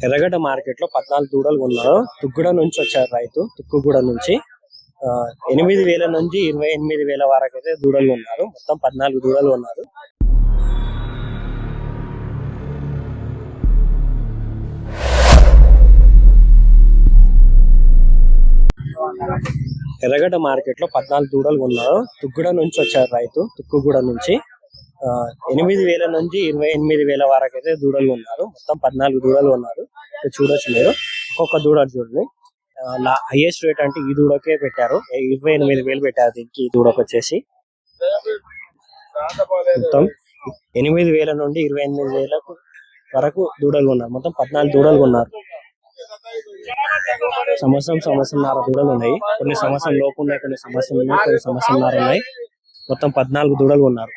ఎర్రగడ్డ మార్కెట్ లో 14 దూడలు ఉన్నారు. తుక్కుగూడ నుంచి వచ్చారు రైతు. తుక్కుగూడ నుంచి 8,000 నుంచి 28,000 వరకు అయితే దూడలు ఉన్నారు. మొత్తం 14 దూడలు ఉన్నారు. ఎర్రగడ్డ మార్కెట్ లో 14 దూడలు ఉన్నారు. తుక్కుగూడ నుంచి వచ్చారు రైతు. తుక్కుగూడ నుంచి 8,000 నుంచి 28,000 వరకు అయితే దూడలు ఉన్నారు. మొత్తం 14 దూడలు ఉన్నారు. చూడొచ్చు మీరు. ఒక్కొక్క దూడ చూడండి. హైయెస్ట్ రేట్ అంటే ఈ దూడకే పెట్టారు. 28,000 పెట్టారు దీనికి. ఈ దూడకు వచ్చేసి మొత్తం 8,000 నుండి 28,000 వరకు దూడలు ఉన్నారు. మొత్తం 14 దూడలు ఉన్నారు. సంవత్సరంన్నర దూడలు ఉన్నాయి. కొన్ని సంవత్సరం లోపు ఉన్నాయి, కొన్ని సంవత్సరం ఉన్నాయి, కొన్ని సంవత్సరంన్నర ఉన్నాయి. మొత్తం 14 దూడలు ఉన్నారు.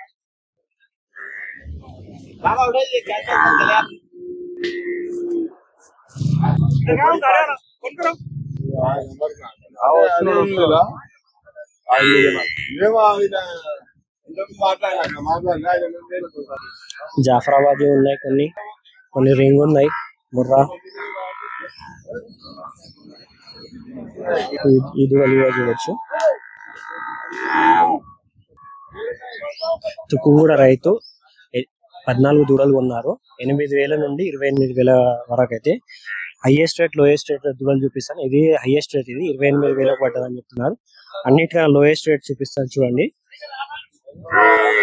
జాఫరాబాద్ ఉన్నాయి, కొన్ని రింగ్ ఉన్నాయి, ముర్రా. ఈ దూడలు చూడొచ్చు. తుక్కుగూడ రైతు 14 దూడలు ఉన్నారు. 8,000 నుండి 28,000 వరకు అయితే. హైయెస్ట్ రేట్, లోయెస్ట్ రేట్ దూడలు చూపిస్తాను. ఇది హైయెస్ట్ రేట్. ఇది 28,000 పడ్డదని చెప్తున్నారు. అన్నిటికన్నా లోయెస్ట్ రేట్ చూపిస్తాను చూడండి.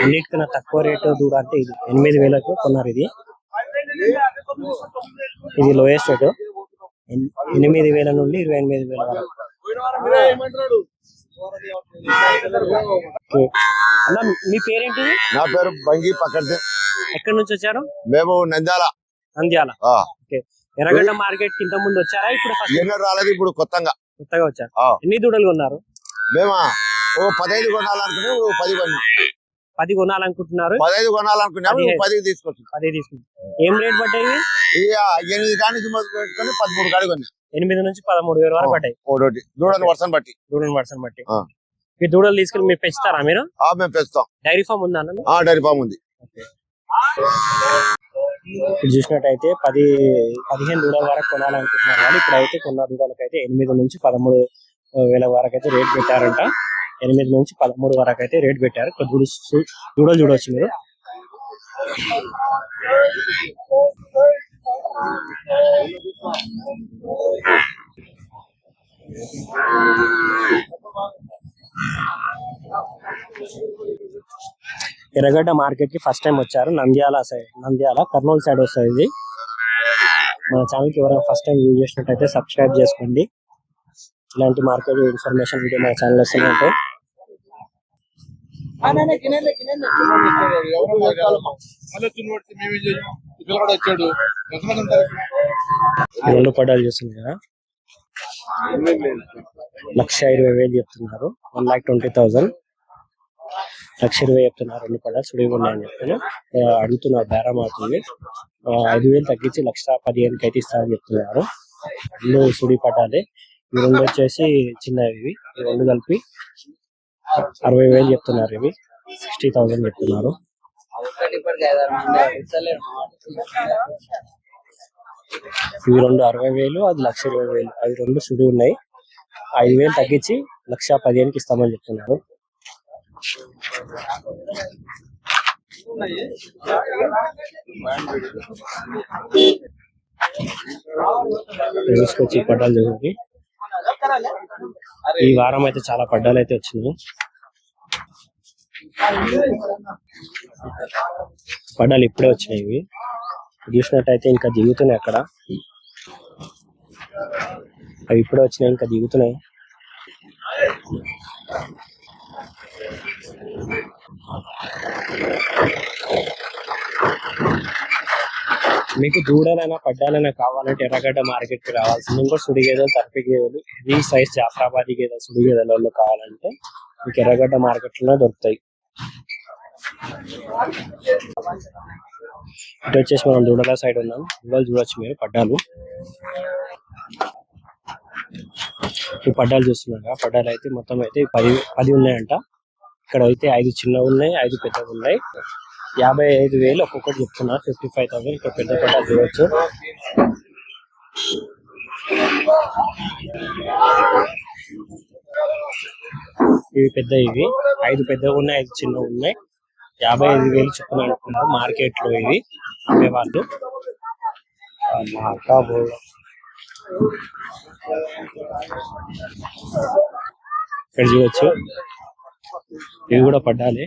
అన్నిటికన్నా తక్కువ రేటు దూడ అంటే ఇది 8,000 కొన్నారు. ఇది లోయెస్ట్ రేటు. 8,000 నుండి 28,000 వరకు. అన్న, మీ పేరేంటి? నా పేరు బంగి పక్కడితే. ఎక్కడి నుంచి వచ్చారు? మేము నంద్యాల. ఎర్రగడ్డ మార్కెట్ కింద ముందు వచ్చారా? ఇప్పుడు రాలేదు, ఇప్పుడు కొత్తగా వచ్చారు. ఎన్ని దూడలు కొన్నారు? మేమా 15 కొనాలనుకున్నా, 10 కొన్నా. 10 కొనాలనుకుంటున్నారు? 15 కొనాలనుకున్నాము, 10 తీసుకొచ్చాం. 10 తీసుకుంటాం. ఏం రేట్ పడ్డాయి? 8 కాడి నుంచి మొదలు పెట్టుకుని 13 కాడి కొన్నా. 8 నుంచి 13,000 వరకు పడ్డాయి. దూడని వర్షం బట్టి. మీ దూడలు తీసుకుని మీరు పెంచుతారా మీరు? మేము పెంచుతాం. డైరీ ఫామ్ ఉందా అన్న? డైరీ ఫామ్ ఉంది. చూసినట్టయితే 15 దూడల వరకు కొనాలనుకుంటున్నారు. కానీ ఇప్పుడైతే కొన్న దూడలకైతే 8 నుంచి 13,000 వరకు అయితే రేట్ పెట్టారంట. 8 నుంచి 13 వరకు అయితే రేట్ పెట్టారు. దూడలు చూడవచ్చు మీరు. ఎర్రగడ్డ మార్కెట్ కి ఫస్ట్ టైం వచ్చారు. నంద్యాల కర్నూలు సైడ్ వస్తుంది ఇది. మన ఛానల్ కి ఎవరైనా ఫస్ట్ టైం యూజ్ చేసినట్టయితే సబ్స్క్రైబ్ చేసుకోండి. ఇలాంటి మార్కెట్ ఇన్ఫర్మేషన్ వీడియో మన ఛానల్ వస్తూనే ఉంటాయి. రెండు పడ్డాలు చూస్తుంది కదా. 1,20,000 చెప్తున్నారు. 1,20,000. 1,20,000 చెప్తున్నారు. రెండు పడ్డాలు సుడిగా ఉన్నాయని చెప్తున్నా అడుగుతున్నారు. బేరం అవుతుంది. 5,000 తగ్గించి 1,15,000 అయితే ఇస్తారని చెప్తున్నారు. రెండు సుడి పడ్డాలి. ఈ రెండు వచ్చేసి చిన్నవి. ఈ రెండు కలిపి 60,000 చెప్తున్నారు. ఇవి 60,000 చెప్తున్నారు. ఇవి రెండు 60,000, అది 1,20,000. అవి రెండు సుడి ఉన్నాయి. 5,000 తగ్గించి 1,15,000 ఇస్తామని చెప్తున్నారు. తీసుకొచ్చి పడ్డాలు చూడండి. ఈ వారం అయితే చాలా పడ్డాలు అయితే వచ్చినాయి. పడ్డాలు ఇప్పుడే వచ్చినాయి. ఇవి చూసినట్టయితే ఇంకా దిగుతున్నాయి. అక్కడ అవి ఇప్పుడే వచ్చినాయి, ఇంకా దిగుతున్నాయి. మీకు దూడలైనా పడ్డాలైనా కావాలంటే ఎర్రగడ్డ మార్కెట్ కి రావాల్సింది. ఇంకో సుడి గేదెలు, తరపి గేదెలు, ఈ సైజ్ జాఫరాబాదీ గేదెలు, సుడి గేదెలలో కావాలంటే మీకు ఎర్రగడ్డ మార్కెట్ లో దొరుకుతాయి. ఇటు వచ్చేసి మనం దూడల సైడ్ ఉన్నాం. దూడలు చూడొచ్చు మీరు. పడ్డాలు ఈ పడ్డాలు చూస్తున్నారు. పడ్డాలు అయితే మొత్తం అయితే 10 ఉన్నాయంట. ఇక్కడ అయితే 5 చిన్నవి ఉన్నాయి, 5 పెద్దవి ఉన్నాయి. 55,000 ఒక్కొక్కటి చెప్తున్నారు. 55,000. ఇక్కడ పెద్ద పడ్డాలు చూడొచ్చు. ఇవి పెద్ద, ఇవి 5 పెద్దగా ఉన్నాయి, 5 చిన్నగా ఉన్నాయి. 55,000 చొప్పున అనుకున్నారు మార్కెట్ లో ఇవి అమ్మేవాళ్ళు. ఇక్కడ చూడొచ్చు, ఇవి కూడా పడ్డాలి.